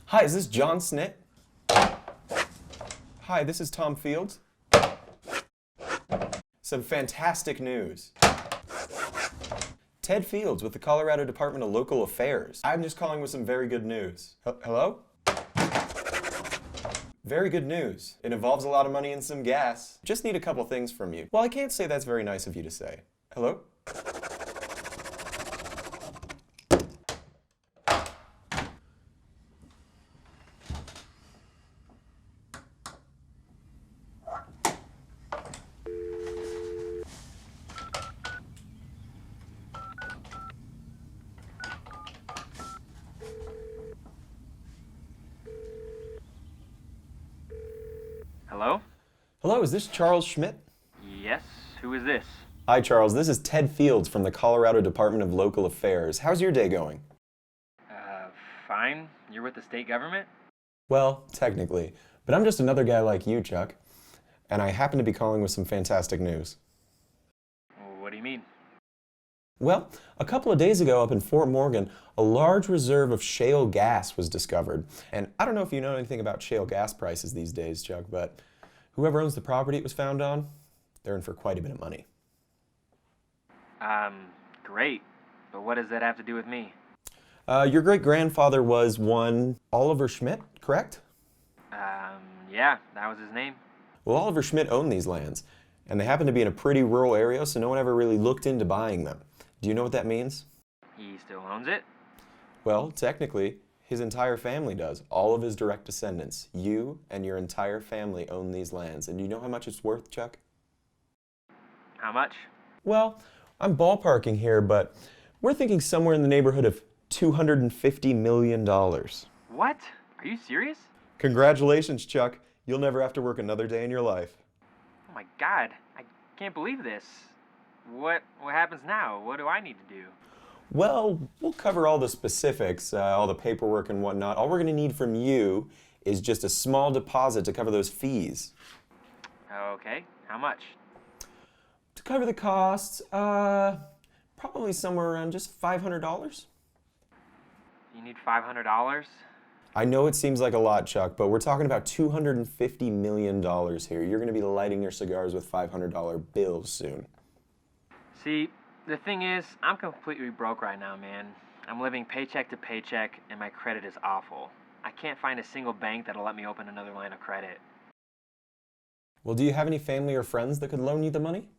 Hi, is this John Snit? Hi, this is Tom Fields. Some fantastic news. Ted Fields with the Colorado Department of Local Affairs. I'm just calling with some very good news. Hello? Very good news. It involves a lot of money and some gas. Just need a couple things from you. Well, I can't say that's very nice of you to say. Hello? Hello? Hello, is this Charles Schmidt? Yes, who is this? Hi, Charles. This is Ted Fields from the Colorado Department of Local Affairs. How's your day going? Fine. You're with the state government? Well, technically. But I'm just another guy like you, Chuck. And I happen to be calling with some fantastic news. What do you mean? Well, a couple of days ago up in Fort Morgan, a large reserve of shale gas was discovered. And I don't know if you know anything about shale gas prices these days, Chuck, but whoever owns the property it was found on, they're in for quite a bit of money. Great. But what does that have to do with me? Your great-grandfather was one Oliver Schmidt, correct? Yeah, that was his name. Well, Oliver Schmidt owned these lands, and they happen to be in a pretty rural area, so no one ever really looked into buying them. Do you know what that means? He still owns it? Well, technically, his entire family does. All of his direct descendants. You and your entire family own these lands. And do you know how much it's worth, Chuck? How much? Well, I'm ballparking here, but we're thinking somewhere in the neighborhood of $250 million. What? Are you serious? Congratulations, Chuck. You'll never have to work another day in your life. Oh my God, I can't believe this. What happens now? What do I need to do? Well, we'll cover all the specifics, all the paperwork and whatnot. All we're going to need from you is just a small deposit to cover those fees. Okay, how much? To cover the costs, probably somewhere around just $500. You need $500? I know it seems like a lot, Chuck, but we're talking about $250 million here. You're going to be lighting your cigars with $500 bills soon. See, the thing is, I'm completely broke right now, man. I'm living paycheck to paycheck, and my credit is awful. I can't find a single bank that'll let me open another line of credit. Well, do you have any family or friends that could loan you the money?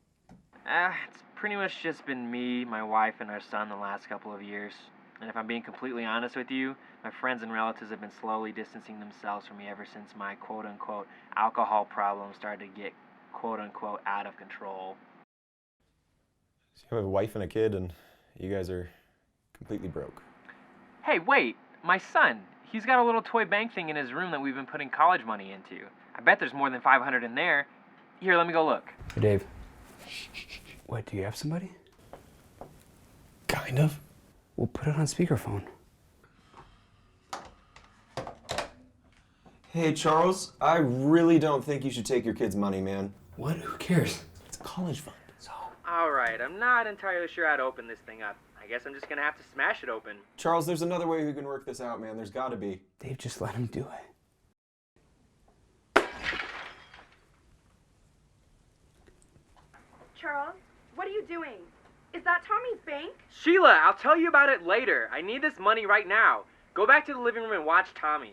It's pretty much just been me, my wife, and our son the last couple of years. And if I'm being completely honest with you, my friends and relatives have been slowly distancing themselves from me ever since my quote-unquote alcohol problem started to get quote-unquote out of control. So you have a wife and a kid, and you guys are completely broke. Hey, wait! My son! He's got a little toy bank thing in his room that we've been putting college money into. I bet there's more than $500 in there. Here, let me go look. Hey, Dave. What, do you have somebody? Kind of. We'll put it on speakerphone. Hey, Charles, I really don't think you should take your kid's money, man. What? Who cares? It's a college fund. So, Alright, I'm not entirely sure how to open this thing up. I guess I'm just gonna have to smash it open. Charles, there's another way we can work this out, man. There's got to be. Dave, just let him do it. Charles, what are you doing? Is that Tommy's bank? Sheila, I'll tell you about it later. I need this money right now. Go back to the living room and watch Tommy.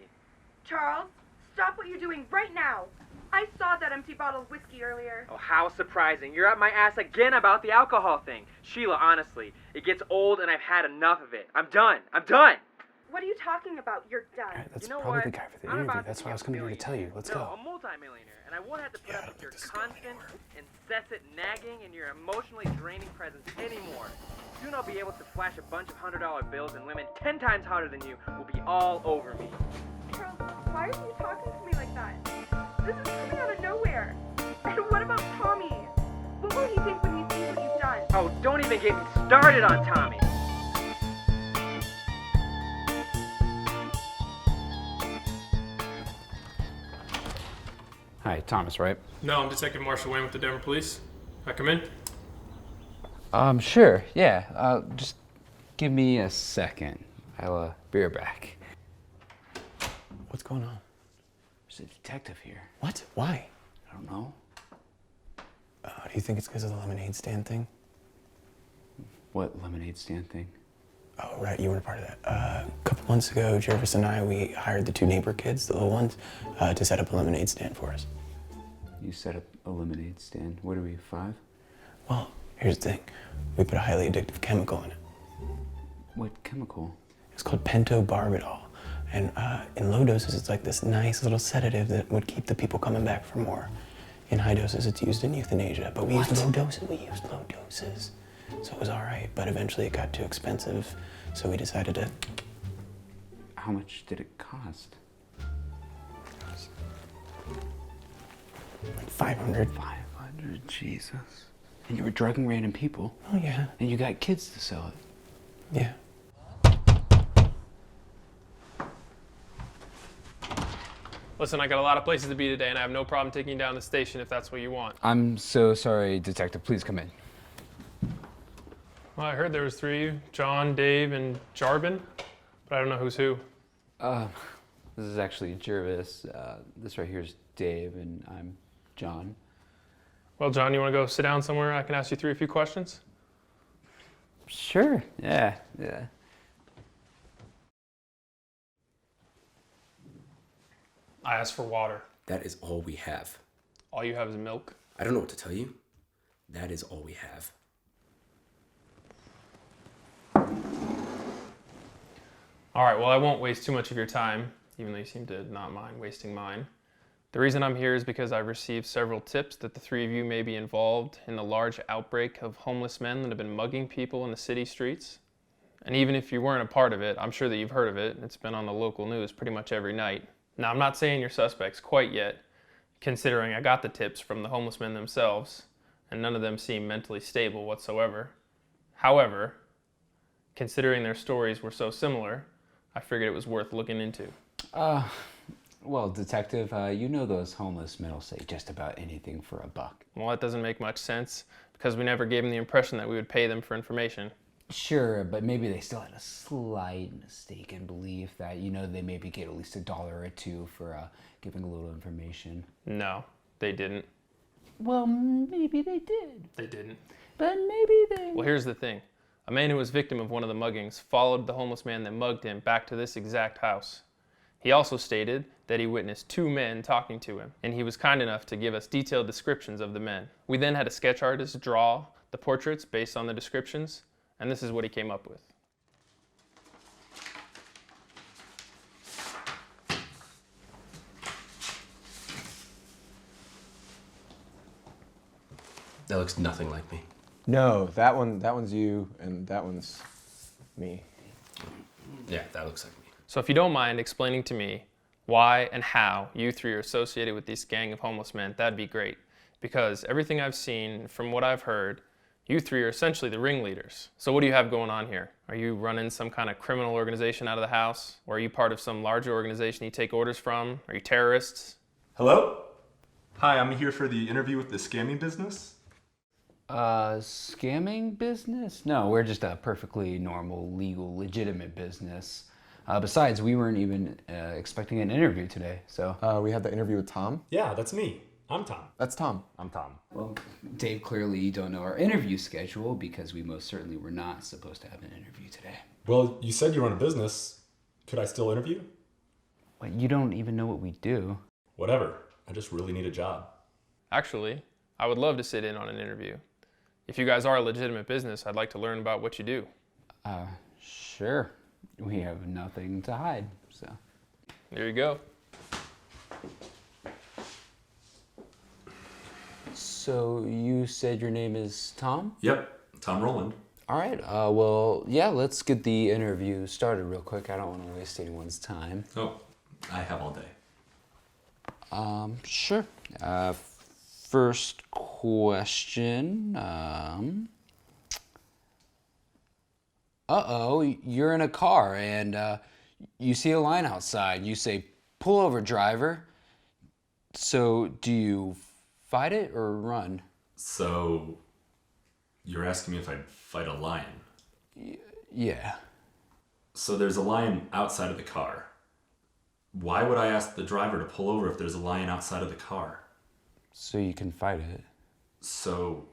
Charles, stop what you're doing right now. I saw that empty bottle of whiskey earlier. Oh, how surprising. You're up my ass again about the alcohol thing. Sheila, honestly, it gets old and I've had enough of it. I'm done. I'm done. What are you talking about? You're done. All right, that's You know probably what? the guy for the I'm interview. about That's to why I was be a coming here to tell you. Let's no, go. a multimillionaire, and I won't have to put Yeah, I up don't with your think this is going constant, anywhere. incessant nagging and your emotionally draining presence anymore. Soon I'll be able to flash a bunch of $100 bills, and women 10 times hotter than you will be all over me. Charles, why are you talking to me like that? This is coming out of nowhere. And what about Tommy? What will he think when he sees what you've done? Oh, don't even get me started on Tommy. Hi, Thomas, right? No, I'm Detective Marshall Wayne with the Denver Police. I come in? Sure, yeah. Just give me a second. I'll be right back. What's going on? There's a detective here. What? Why? I don't know. Do you think it's because of the lemonade stand thing? What lemonade stand thing? Oh, right, you weren't a part of that. A couple months ago, Jervis and I, we hired the 2 neighbor kids, the little ones, to set up a lemonade stand for us. You set up a lemonade stand. What are we, 5? Well, here's the thing. We put a highly addictive chemical in it. What chemical? It's called pentobarbital. And in low doses, it's like this nice little sedative that would keep the people coming back for more. In high doses, it's used in euthanasia, but we used low doses. So it was all right, but eventually it got too expensive, so we decided to... How much did it cost? Like 500. 500, Jesus. And you were drugging random people? Oh, yeah. And you got kids to sell it? Yeah. Listen, I got a lot of places to be today, and I have no problem taking you down to the station if that's what you want. I'm so sorry, Detective. Please come in. Well, I heard there was 3 of you, John, Dave, and Jarbin, but I don't know who's who. This is actually Jervis. This right here is Dave, and I'm John. Well, John, you want to go sit down somewhere? I can ask you 3 a few questions. Sure. Yeah. I asked for water. That is all we have. All you have is milk. I don't know what to tell you. That is all we have. All right, well, I won't waste too much of your time, even though you seem to not mind wasting mine. The reason I'm here is because I've received several tips that the 3 of you may be involved in the large outbreak of homeless men that have been mugging people in the city streets. And even if you weren't a part of it, I'm sure that you've heard of it. It's been on the local news pretty much every night. Now, I'm not saying you're suspects quite yet, considering I got the tips from the homeless men themselves, and none of them seem mentally stable whatsoever. However, considering their stories were so similar, I figured it was worth looking into. Well, Detective, you know those homeless men will say just about anything for a buck. Well, that doesn't make much sense, because we never gave them the impression that we would pay them for information. Sure, but maybe they still had a slight mistaken belief that, they maybe get at least $1 or $2 for giving a little information. No, they didn't. Well, maybe they did. They didn't. But maybe they... Well, here's the thing. A man who was victim of one of the muggings followed the homeless man that mugged him back to this exact house. He also stated that he witnessed 2 men talking to him, and he was kind enough to give us detailed descriptions of the men. We then had a sketch artist draw the portraits based on the descriptions, and this is what he came up with. That looks nothing like me. No, that one's you, and that one's me. Yeah, that looks like me. So if you don't mind explaining to me why and how you 3 are associated with this gang of homeless men, that'd be great. Because everything I've seen, from what I've heard, you 3 are essentially the ringleaders. So what do you have going on here? Are you running some kind of criminal organization out of the house? Or are you part of some larger organization you take orders from? Are you terrorists? Hello? Hi, I'm here for the interview with the scamming business. Scamming business? No, we're just a perfectly normal, legal, legitimate business. Besides, we weren't even expecting an interview today, so... We had the interview with Tom. Yeah, that's me. I'm Tom. That's Tom. I'm Tom. Well, Dave, clearly you don't know our interview schedule because we most certainly were not supposed to have an interview today. Well, you said you run a business. Could I still interview? But you don't even know what we do. Whatever. I just really need a job. Actually, I would love to sit in on an interview. If you guys are a legitimate business, I'd like to learn about what you do. Sure. We have nothing to hide, so... There you go. So you said your name is Tom? Yep, Tom Rowland. All right, well, yeah, let's get the interview started real quick. I don't want to waste anyone's time. Oh, I have all day. Sure. First question, uh-oh, you're in a car and you see a line outside. You say, pull over, driver. So do you fight it or run? So, you're asking me if I'd fight a lion? Yeah. So there's a lion outside of the car. Why would I ask the driver to pull over if there's a lion outside of the car? So you can fight it. So,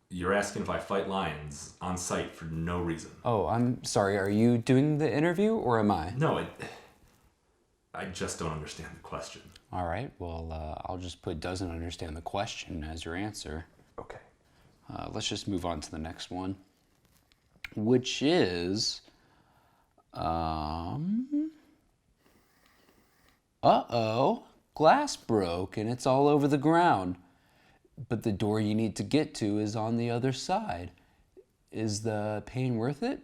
you're asking if I fight lions on site for no reason? Oh, I'm sorry. Are you doing the interview or am I? No, I just don't understand the question. All right. Well, I'll just put doesn't understand the question as your answer. Okay. Let's just move on to the next one, which is, uh-oh, glass broke and it's all over the ground. But the door you need to get to is on the other side. Is the pain worth it?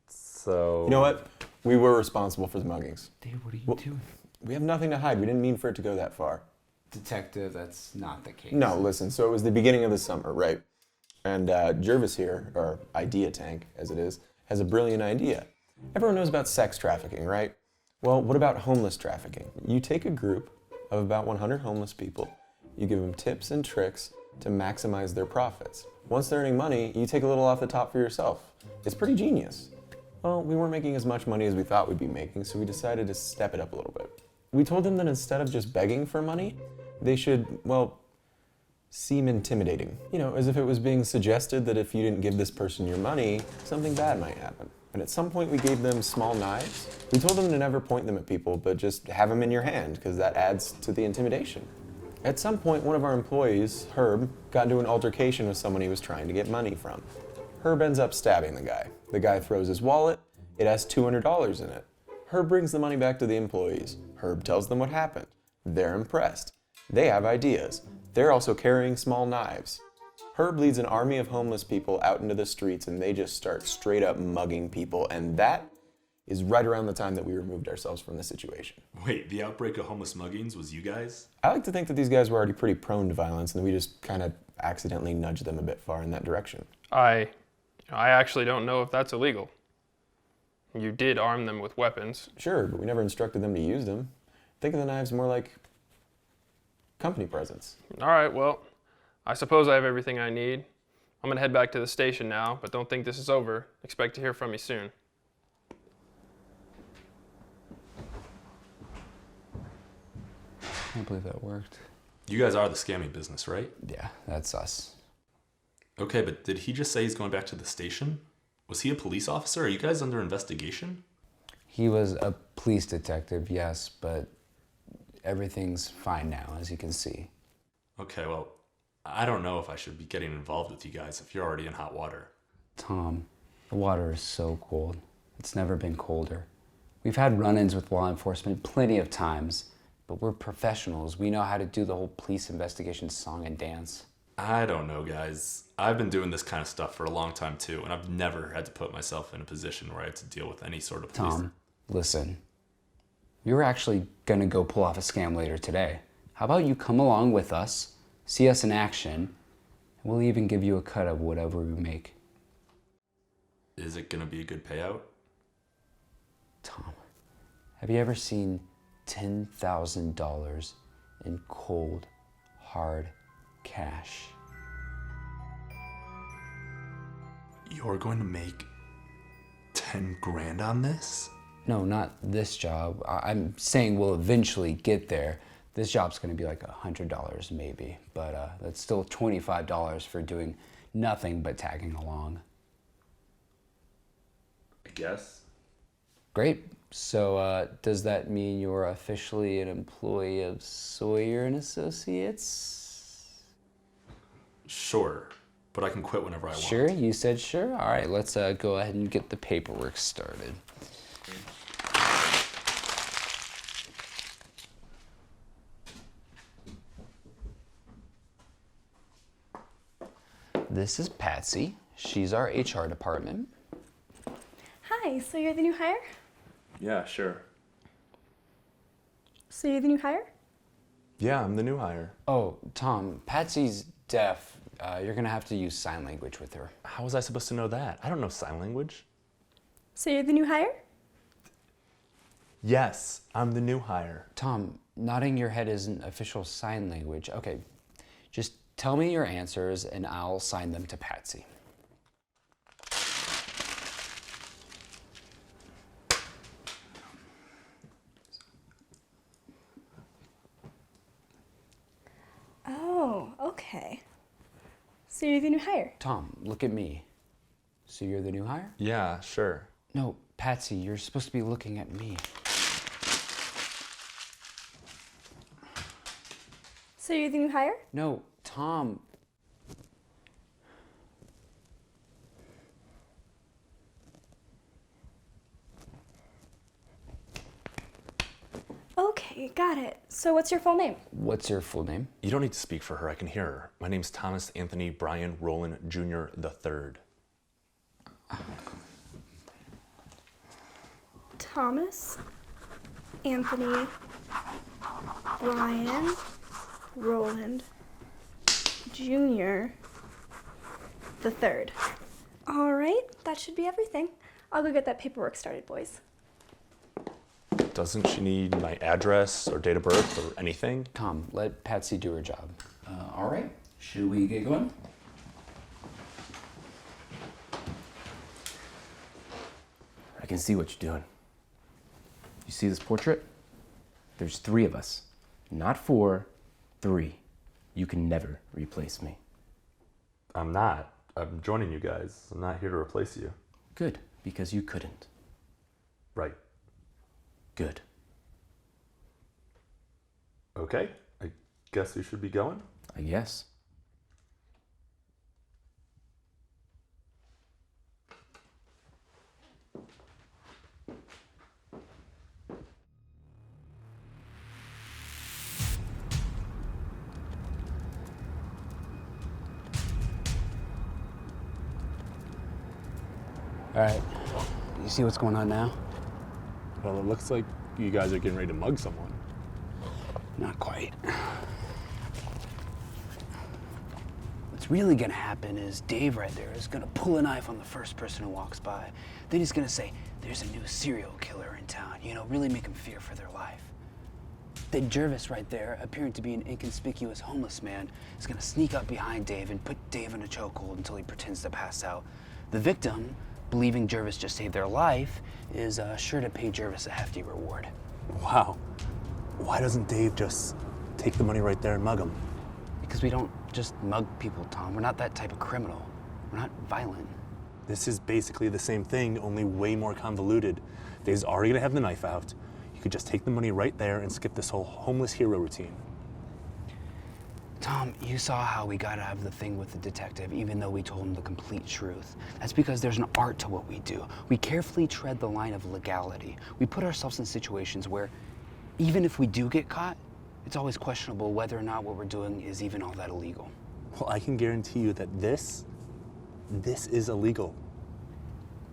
So... You know what? We were responsible for the muggings. Dude, what are you doing? We have nothing to hide. We didn't mean for it to go that far. Detective, that's not the case. No, listen, so it was the beginning of the summer, right? And Jervis here, or Idea Tank, as it is, has a brilliant idea. Everyone knows about sex trafficking, right? Well, what about homeless trafficking? You take a group of about 100 homeless people, you give them tips and tricks to maximize their profits. Once they're earning money, you take a little off the top for yourself. It's pretty genius. Well, we weren't making as much money as we thought we'd be making, so we decided to step it up a little bit. We told them that instead of just begging for money, they should, well, seem intimidating. You know, as if it was being suggested that if you didn't give this person your money, something bad might happen. And at some point we gave them small knives. We told them to never point them at people, but just have them in your hand, because that adds to the intimidation. At some point, one of our employees, Herb, got into an altercation with someone he was trying to get money from. Herb ends up stabbing the guy. The guy throws his wallet. It has $200 in it. Herb brings the money back to the employees. Herb tells them what happened. They're impressed. They have ideas. They're also carrying small knives. Herb leads an army of homeless people out into the streets and they just start straight up mugging people, and that is right around the time that we removed ourselves from the situation. Wait, the outbreak of homeless muggings was you guys? I like to think that these guys were already pretty prone to violence and we just kind of accidentally nudged them a bit far in that direction. I actually don't know if that's illegal. You did arm them with weapons. Sure, but we never instructed them to use them. Think of the knives more like company presents. All right, well, I suppose I have everything I need. I'm gonna head back to the station now, but don't think this is over. Expect to hear from me soon. I can't believe that worked. You guys are the scammy business, right? Yeah, that's us. Okay, but did he just say he's going back to the station? Was he a police officer? Are you guys under investigation? He was a police detective, yes, but everything's fine now, as you can see. Okay, well, I don't know if I should be getting involved with you guys if you're already in hot water. Tom, the water is so cold. It's never been colder. We've had run-ins with law enforcement plenty of times, but we're professionals. We know how to do the whole police investigation song and dance. I don't know, guys. I've been doing this kind of stuff for a long time too, and I've never had to put myself in a position where I had to deal with any sort of police. Tom, listen. You're actually gonna go pull off a scam later today. How about you come along with us, see us in action, and we'll even give you a cut of whatever we make. Is it gonna be a good payout? Tom, have you ever seen $10,000 in cold, hard cash? You're going to make 10 grand on this? No, not this job. I'm saying we'll eventually get there. This job's gonna be like $100 maybe, but that's still $25 for doing nothing but tagging along. I guess. Great. So does that mean you're officially an employee of Sawyer and Associates? Sure, but I can quit whenever I want. Sure, you said sure. All right, let's go ahead and get the paperwork started. This is Patsy. She's our HR department. Hi, so you're the new hire? Yeah, sure. So you're the new hire? Yeah, I'm the new hire. Oh, Tom, Patsy's deaf. You're gonna have to use sign language with her. How was I supposed to know that? I don't know sign language. So you're the new hire? Yes, I'm the new hire. Tom, nodding your head isn't official sign language. Okay, just tell me your answers and I'll sign them to Patsy. Okay. So you're the new hire? Tom, look at me. So you're the new hire? Yeah, sure. No, Patsy, you're supposed to be looking at me. So you're the new hire? No, Tom. Okay, got it. So what's your full name? What's your full name? You don't need to speak for her. I can hear her. My name's Thomas Anthony Brian Rowland Jr. III. Thomas Anthony Brian Roland Jr. the third. All right, that should be everything. I'll go get that paperwork started, boys. Doesn't she need my address or date of birth or anything? Tom, let Patsy do her job. All right, should we get going? I can see what you're doing. You see this portrait? There's 3 of us. Not 4, 3. You can never replace me. I'm not. I'm joining you guys. I'm not here to replace you. Good, because you couldn't. Right. Good. Okay. I guess we should be going. I guess. All right, you see what's going on now? Well, it looks like you guys are getting ready to mug someone. Not quite. What's really gonna happen is Dave right there is gonna pull a knife on the first person who walks by. Then he's gonna say, there's a new serial killer in town, you know, really make them fear for their life. Then Jervis right there, appearing to be an inconspicuous homeless man, is gonna sneak up behind Dave and put Dave in a chokehold until he pretends to pass out. The victim, believing Jervis just saved their life, is sure to pay Jervis a hefty reward. Wow. Why doesn't Dave just take the money right there and mug him? Because we don't just mug people, Tom. We're not that type of criminal. We're not violent. This is basically the same thing, only way more convoluted. Dave's already gonna have the knife out. You could just take the money right there and skip this whole homeless hero routine. Tom, you saw how we got out of the thing with the detective, even though we told him the complete truth. That's because there's an art to what we do. We carefully tread the line of legality. We put ourselves in situations where, even if we do get caught, it's always questionable whether or not what we're doing is even all that illegal. Well, I can guarantee you that this is illegal.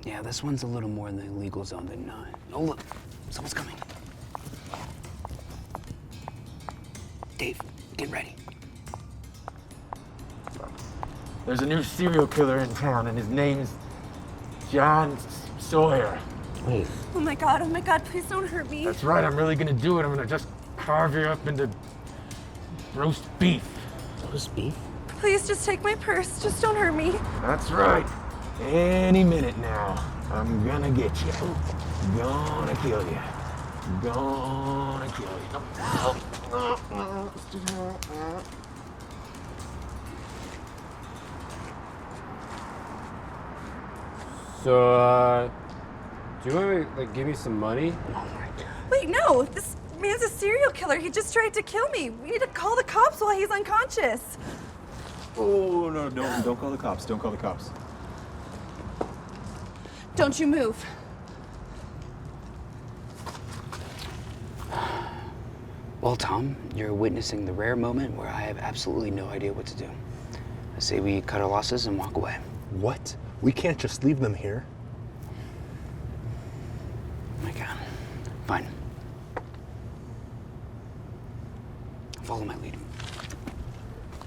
Yeah, this one's a little more in the illegal zone than not. Oh, look, someone's coming. Dave, get ready. There's a new serial killer in town, and his name's John Sawyer. Wait. Oh my God, please don't hurt me. That's right, I'm really gonna do it. I'm gonna just carve you up into roast beef. Roast beef? Please just take my purse. Just don't hurt me. That's right. Any minute now, I'm gonna get you. Gonna kill you. Gonna kill you. So, do you want to give me some money? Wait, no. This man's a serial killer. He just tried to kill me. We need to call the cops while he's unconscious. Oh, no, don't call the cops. Don't call the cops. Don't you move. Well, Tom, you're witnessing the rare moment where I have absolutely no idea what to do. I say we cut our losses and walk away. What? We can't just leave them here. My God. Fine. Follow my lead.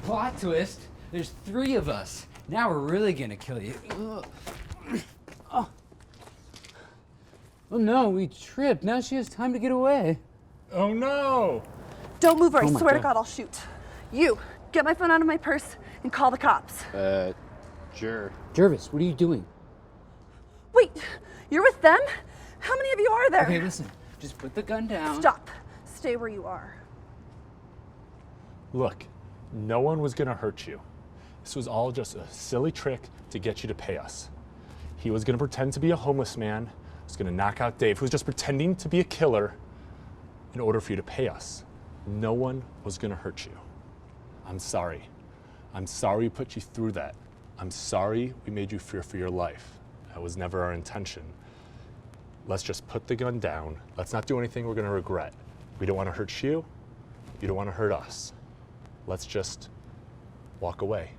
Plot twist. There's 3 of us. Now we're really gonna kill you. Oh. Oh no, we tripped. Now she has time to get away. Oh no! Don't move or I Oh my swear to God. God I'll shoot. You, get my phone out of my purse and call the cops. Sure. Jervis, what are you doing? Wait, you're with them? How many of you are there? Okay, listen. Just put the gun down. Stop. Stay where you are. Look, No one was gonna hurt you. This was all just a silly trick to get you to pay us. He was gonna pretend to be a homeless man, was gonna knock out Dave, who was just pretending to be a killer in order for you to pay us. No one was gonna hurt you. I'm sorry. I'm sorry we put you through that. I'm sorry we made you fear for your life. That was never our intention. Let's just put the gun down. Let's not do anything we're gonna regret. We don't wanna hurt you. You don't wanna hurt us. Let's just walk away.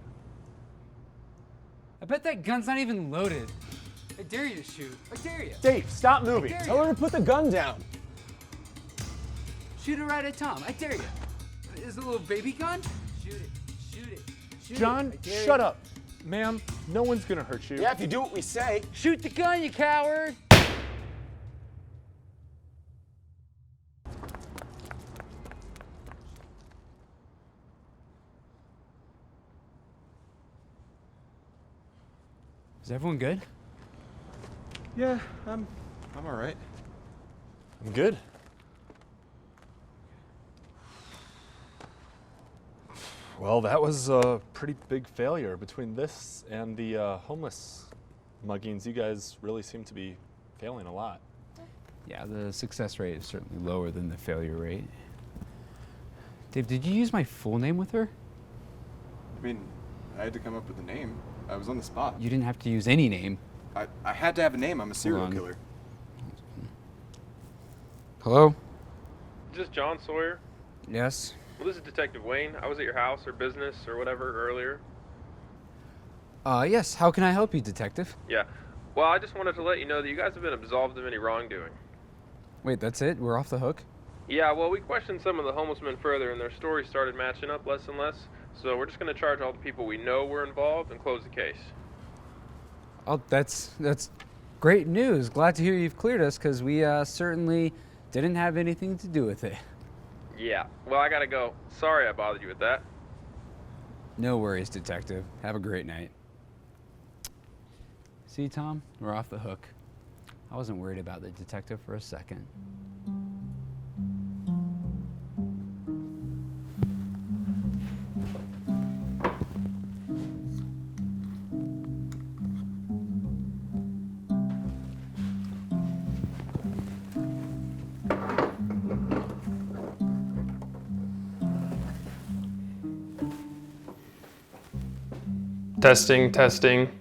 I bet that gun's not even loaded. I dare you to shoot. I dare you. Dave, stop moving. dare Tell her to put the gun down. Shoot it right at Tom. I dare you. Is it a little baby gun? Shoot it. Shoot it. Shoot John, it. I dare shut you. up. Ma'am, no one's gonna hurt you. Yeah, if you do what we say. Shoot the gun, you coward! Is everyone good? Yeah, I'm all right. I'm good. Well, that was a pretty big failure. Between this and the homeless muggings, you guys really seem to be failing a lot. Yeah, the success rate is certainly lower than the failure rate. Dave, did you use my full name with her? I mean, I had to come up with a name. I was on the spot. You didn't have to use any name. I had to have a name. I'm a serial on. killer. Hello? Is this John Sawyer? Yes? Well, this is Detective Wayne. I was at your house or business or whatever earlier. Yes, how can I help you, Detective? Yeah. Well, I just wanted to let you know that you guys have been absolved of any wrongdoing. Wait, that's it? We're off the hook? Yeah, well, we questioned some of the homeless men further, and their stories started matching up less and less. So we're just going to charge all the people we know were involved and close the case. Oh, that's great news. Glad to hear you've cleared us, because we certainly didn't have anything to do with it. Yeah. Well, I got to go. Sorry I bothered you with that. No worries, Detective. Have a great night. See, Tom? We're off the hook. I wasn't worried about the detective for a second. Testing, testing.